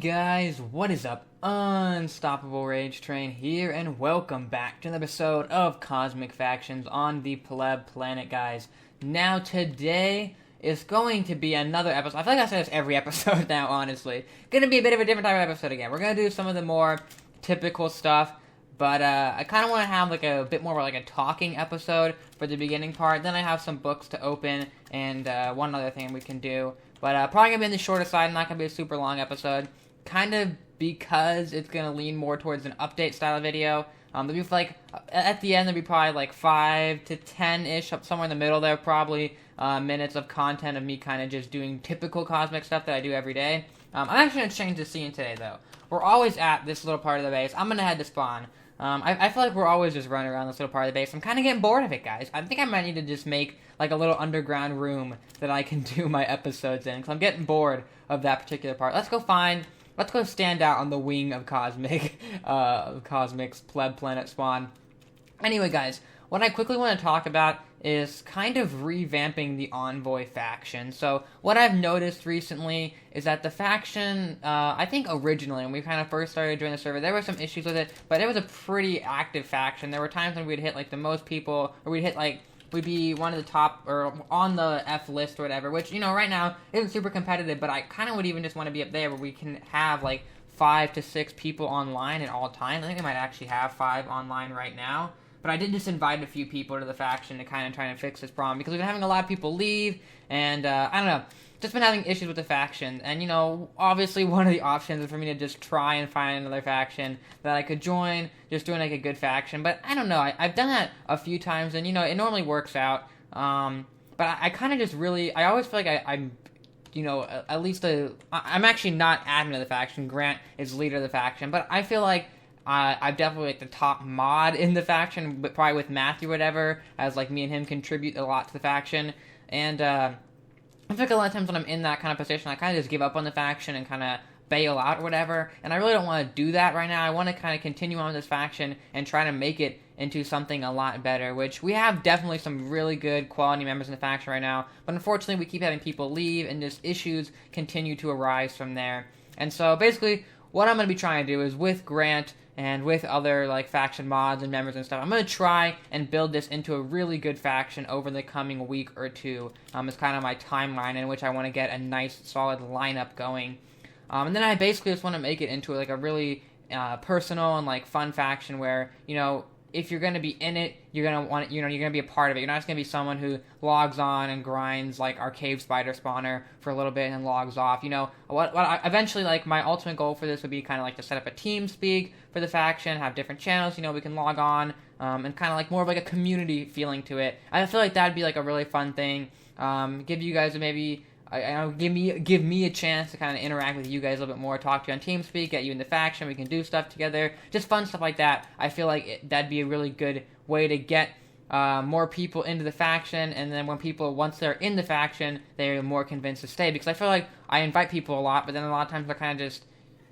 guys, what is up? Unstoppable Rage Train here, and welcome back to another episode of Cosmic Factions on the Pleb Planet, guys. Now, today is going to be another episode. I feel like I say this every episode now, honestly. Gonna be a bit of a different type of episode again. We're gonna do some of the more typical stuff, but I kind of want to have like a bit more of like a talking episode for the beginning part. Then I have some books to open, and one other thing we can do. But probably going to be on the shorter side, not going to be a super long episode. Kind of because it's going to lean more towards an update style video. There'll be like, at the end, there'll be probably like 5 to 10-ish, somewhere in the middle there, probably minutes of content of me kind of just doing typical cosmic stuff that I do every day. I'm actually going to change the scene today, though. We're always at this little part of the base. I'm going to head to spawn. I feel like we're always just running around this little part of the base. I'm kind of getting bored of it, guys. I think I might need to just make like a little underground room that I can do my episodes in, because I'm getting bored of that particular part. Let's go stand out on the wing of Cosmic's Pleb Planet spawn. Anyway, guys, what I quickly want to talk about is kind of revamping the Envoy faction. So what I've noticed recently is that the faction, I think originally when we kind of first started doing the server, there were some issues with it, but it was a pretty active faction. There were times when we'd hit like the most people, or we'd be one of the top, or on the F list or whatever, which, you know, right now isn't super competitive, but I kind of would even just want to be up there where we can have like 5 to 6 people online at all times. I think we might actually have 5 online right now. But I did just invite a few people to the faction to kind of try and fix this problem, because we've been having a lot of people leave, and I don't know, just been having issues with the faction. And, you know, obviously one of the options is for me to just try and find another faction that I could join, just doing like a good faction. But I don't know, I've done that a few times, and, you know, it normally works out. But I kind of just really, I always feel like I'm, you know, at least I'm actually not admin of the faction. Grant is leader of the faction, but I feel like I'm definitely like the top mod in the faction, but probably with Matthew or whatever, as like me and him contribute a lot to the faction. And I feel like a lot of times when I'm in that kind of position, I kind of just give up on the faction and kind of bail out or whatever. And I really don't want to do that right now. I want to kind of continue on with this faction and try to make it into something a lot better, which we have definitely some really good quality members in the faction right now. But unfortunately, we keep having people leave, and just issues continue to arise from there. And so basically, what I'm going to be trying to do is with Grant and with other like faction mods and members and stuff, I'm going to try and build this into a really good faction over the coming week or two. It's kind of my timeline in which I want to get a nice solid lineup going. And then I basically just want to make it into like a really personal and like fun faction where, you know, if you're going to be in it, you're going to want it, you know, you're going to be a part of it. You're not just going to be someone who logs on and grinds like our cave spider spawner for a little bit and then logs off. You know, eventually, like, my ultimate goal for this would be kind of like to set up a team speak for the faction, have different channels, you know, we can log on, and kind of like more of like a community feeling to it. I feel like that'd be like a really fun thing. Give you guys maybe, give me a chance to kind of interact with you guys a little bit more, talk to you on TeamSpeak, get you in the faction, we can do stuff together, just fun stuff like that. I feel like that'd be a really good way to get more people into the faction, and then when people, once they're in the faction, they're more convinced to stay, because I feel like I invite people a lot, but then a lot of times they're kind of just,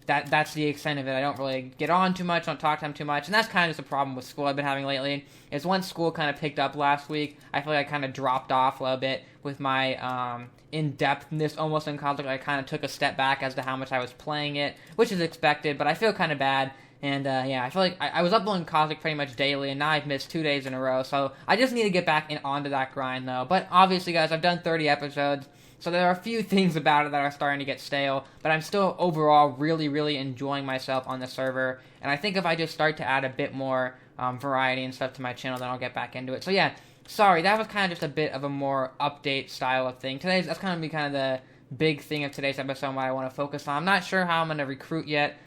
that's the extent of it. I don't really get on too much, don't talk to them too much, and that's kind of just a problem with school I've been having lately, is once school kind of picked up last week, I feel like I kind of dropped off a little bit with my in-depthness almost in Cosmic. I kind of took a step back as to how much I was playing it, which is expected, but I feel kind of bad. And yeah, I feel like I was uploading Cosmic pretty much daily, and now I've missed 2 days in a row, so I just need to get back onto that grind, though. But obviously, guys, I've done 30 episodes, so there are a few things about it that are starting to get stale, but I'm still overall really, really enjoying myself on the server, and I think if I just start to add a bit more variety and stuff to my channel, then I'll get back into it. So yeah, sorry, that was kind of just a bit of a more update style of thing. That's kind of be kind of the big thing of today's episode and what I want to focus on. I'm not sure how I'm going to recruit yet.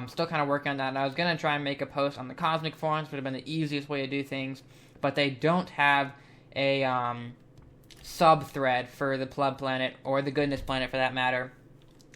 Still kind of working on that, and I was going to try and make a post on the Cosmic forums, would have been the easiest way to do things, but they don't have a sub-thread for the Pleb Planet, or the Goodness Planet for that matter,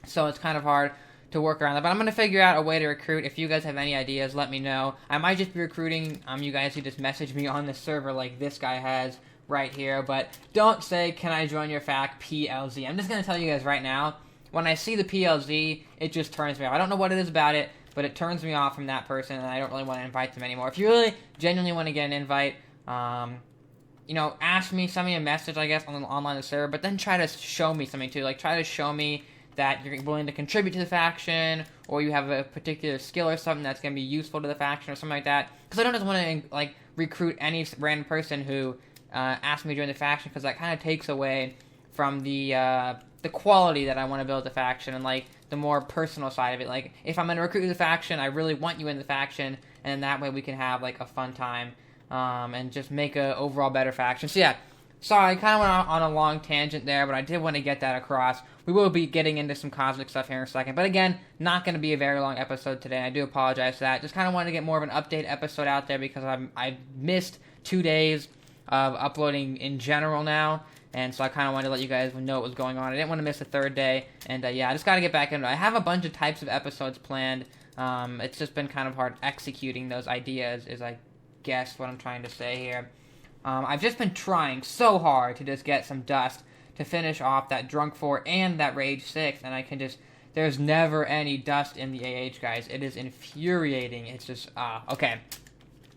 so it's kind of hard to work around that, but I'm going to figure out a way to recruit. If you guys have any ideas, let me know. I might just be recruiting you guys who just message me on the server like this guy has right here, but don't say, can I join your fac, PLZ. I'm just going to tell you guys right now, when I see the PLZ, it just turns me off. I don't know what it is about it, but it turns me off from that person, and I don't really want to invite them anymore. If you really genuinely want to get an invite, you know, ask me, send me a message, I guess, on the online server, but then try to show me something too. Like, try to show me that you're willing to contribute to the faction, or you have a particular skill or something that's going to be useful to the faction or something like that. Because I don't just want to like recruit any random person who asks me to join the faction, because that kind of takes away from the quality that I want to build the faction and like the more personal side of it. Like if I'm going to recruit the faction, I really want you in the faction, and that way we can have like a fun time and just make a overall better faction. So yeah. Sorry, I kind of went on a long tangent there, but I did want to get that across. We will be getting into some cosmic stuff here in a second. But again, not going to be a very long episode today. I do apologize for that. Just kind of wanted to get more of an update episode out there because I've missed 2 days of uploading in general now. And so I kind of wanted to let you guys know what was going on. I didn't want to miss the 3rd day. And yeah, I just got to get back into it. I have a bunch of types of episodes planned. It's just been kind of hard executing those ideas, is I guess what I'm trying to say here. I've just been trying so hard to just get some dust to finish off that Drunk 4 and that Rage 6, and I can just... There's never any dust in the AH, guys. It is infuriating. It's just... okay.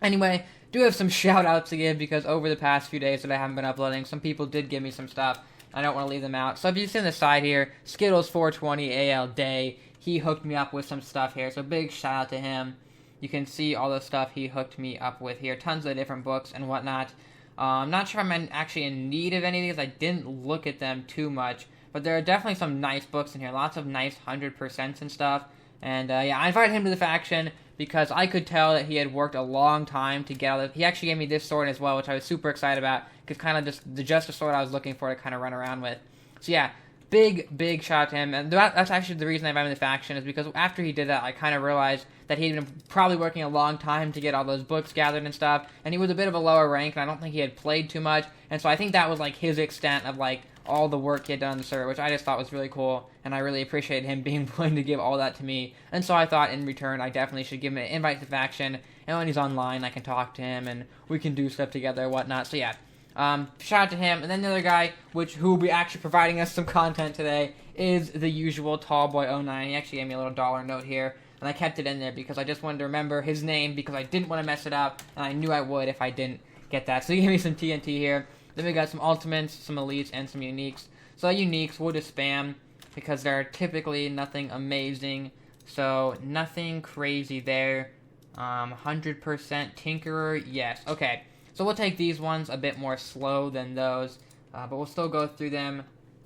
Anyway, do have some shout-outs to give, because over the past few days that I haven't been uploading, some people did give me some stuff. I don't want to leave them out. So if you see on the side here, Skittles420 AL Day, he hooked me up with some stuff here, so big shout-out to him. You can see all the stuff he hooked me up with here. Tons of different books and whatnot. I'm not sure I'm actually in need of any of these. I didn't look at them too much. But there are definitely some nice books in here. Lots of nice 100% and stuff. And yeah, I invited him to the faction because I could tell that he had worked a long time to get all this. He actually gave me this sword as well, which I was super excited about. Because kind of just the sword I was looking for to kind of run around with. So yeah, big shout out to him. And that's actually the reason I invited him to the faction, is because after he did that, I kind of realized that he'd been probably working a long time to get all those books gathered and stuff, and he was a bit of a lower rank, and I don't think he had played too much, and so I think that was like his extent of like all the work he had done on the server, which I just thought was really cool, and I really appreciated him being willing to give all that to me, and so I thought in return I definitely should give him an invite to the faction, and when he's online I can talk to him, and we can do stuff together and whatnot, so yeah. Shout out to him, and then the other guy, who will be actually providing us some content today, is the usual Tallboy09. He actually gave me a little dollar note here, and I kept it in there because I just wanted to remember his name because I didn't want to mess it up, and I knew I would if I didn't get that. So he gave me some TNT here. Then we got some ultimates, some elites, and some uniques. So uniques we'll just spam because they're typically nothing amazing, so nothing crazy there. 100% Tinkerer, yes. Okay, so we'll take these ones a bit more slow than those, but we'll still go through them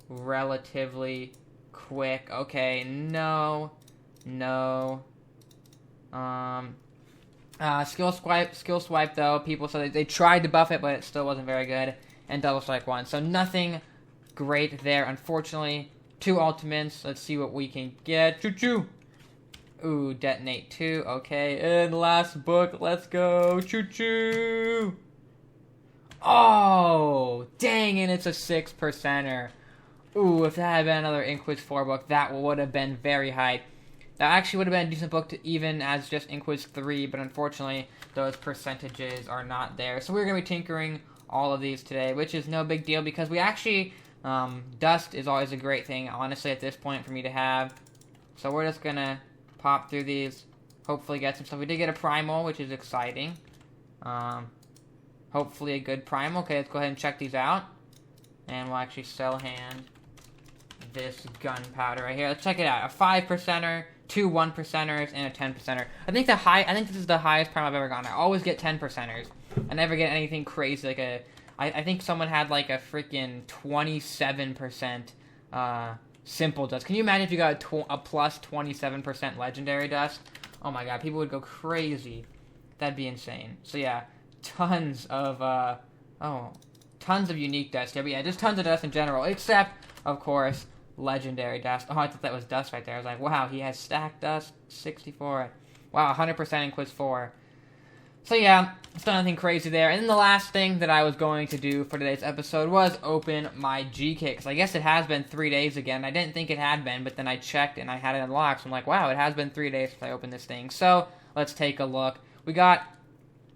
relatively quick. Okay, no. Skill swipe though, people said they tried to buff it, but it still wasn't very good. And double strike 1, so nothing great there, unfortunately. 2 ultimates, let's see what we can get. Choo-choo! Ooh, detonate 2, okay, and last book, let's go, choo-choo! Oh, dang it, it's a 6%er. Ooh, if that had been another Inquiz 4 book, that would have been very high. That actually would have been a decent book to even as just Inquiz 3, but unfortunately, those percentages are not there. So we're going to be tinkering all of these today, which is no big deal because we actually, dust is always a great thing, honestly, at this point for me to have. So we're just going to pop through these, hopefully get some stuff. We did get a primal, which is exciting. Hopefully a good primal. Okay, let's go ahead and check these out. And we'll actually sell hand this gunpowder right here. Let's check it out. A 5%er, 2 1%ers, and a 10%er. I think this is the highest primal I've ever gotten. I always get 10%ers. I never get anything crazy like I think someone had like a freaking 27% simple dust. Can you imagine if you got a plus 27% legendary dust? Oh my god, people would go crazy. That'd be insane. So yeah, tons of unique dust here. But yeah, just tons of dust in general, except of course legendary dust. Oh, I thought that was dust right there. I was like, wow, he has stacked dust 64. Wow, 100% in quiz 4. So yeah, still nothing crazy there. And then the last thing that I was going to do for today's episode was open my G kit. Because I guess it has been 3 days again. I didn't think it had been, but then I checked and I had it unlocked. So I'm like, wow, it has been 3 days since I opened this thing. So let's take a look. We got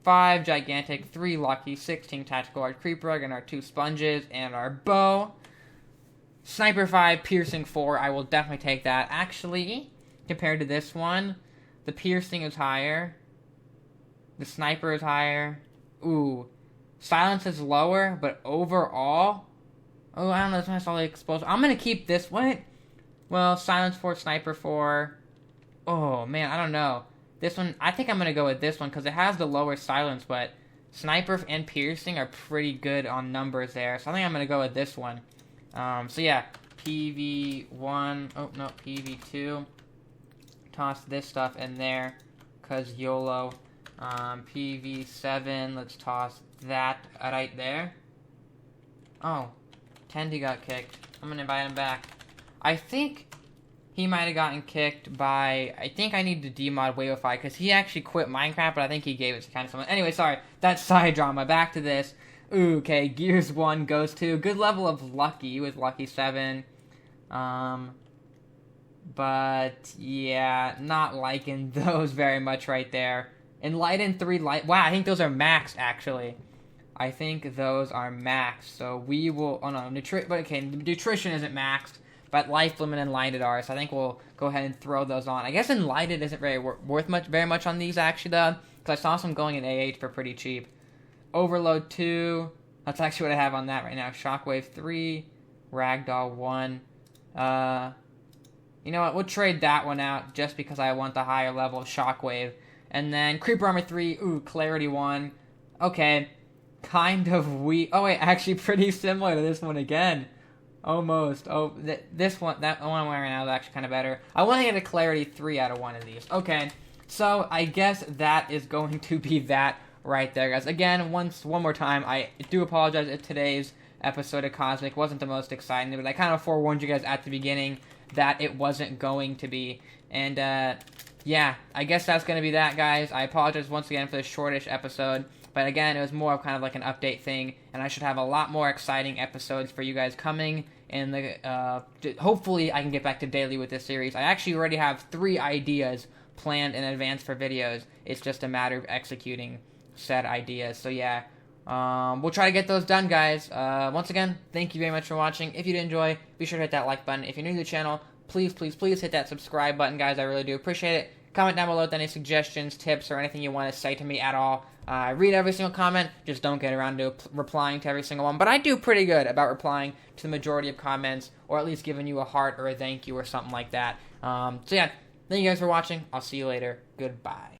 5 gigantic, 3 lucky, 16 tactical, our creep rug, and our 2 sponges, and our bow. Sniper 5, piercing 4. I will definitely take that. Actually, compared to this one, the piercing is higher. The sniper is higher. Ooh. Silence is lower, but overall... Oh, I don't know. That's all the exposure. I'm going to keep this one. Well, Silence 4, Sniper 4. Oh, man, I don't know. This one, I think I'm going to go with this one because it has the lower silence, but Sniper and Piercing are pretty good on numbers there. So I think I'm going to go with this one. So yeah, PV1, oh no, PV2. Toss this stuff in there because YOLO. PV7, let's toss that right there. Oh, Tendy got kicked. I'm going to invite him back. I think he might have gotten kicked by, I think I need to demod Waveify because he actually quit Minecraft, but I think he gave it to kind of someone. Anyway, sorry, that's side drama. Back to this. Ooh, okay, Gears 1 goes to good level of Lucky with Lucky 7. But yeah, not liking those very much right there. Enlightened 3 light. Wow, I think those are maxed actually. I think those are maxed. So we will. Oh no, nutrition isn't maxed, but life limit and Enlightened are. So I think we'll go ahead and throw those on. I guess Enlightened isn't very worth very much on these actually though, because I saw some going in AH for pretty cheap. Overload 2. That's actually what I have on that right now. Shockwave 3. Ragdoll 1. You know what? We'll trade that one out just because I want the higher level Shockwave. And then Creeper Armor 3. Ooh, Clarity 1. Okay. Kind of weak. Oh, wait. Actually pretty similar to this one again. Almost. Oh, this one. That one I'm wearing now is actually kind of better. I want to get a Clarity 3 out of one of these. Okay. So, I guess that is going to be that right there, guys. Again, one more time, I do apologize if today's episode of Cosmic wasn't the most exciting, but I kind of forewarned you guys at the beginning that it wasn't going to be. And, yeah, I guess that's going to be that, guys. I apologize once again for this shortish episode, but again, it was more of kind of like an update thing, and I should have a lot more exciting episodes for you guys coming in the, hopefully I can get back to daily with this series. I actually already have 3 ideas planned in advance for videos. It's just a matter of executing said ideas. So yeah, we'll try to get those done, guys. Once again, thank you very much for watching. If you did enjoy, be sure to hit that like button. If you're new to the channel, please hit that subscribe button, guys. I really do appreciate it. Comment down below with any suggestions, tips, or anything you want to say to me at all. I read every single comment, just don't get around to replying to every single one. But I do pretty good about replying to the majority of comments, or at least giving you a heart or a thank you or something like that. So yeah, thank you guys for watching. I'll see you later. Goodbye.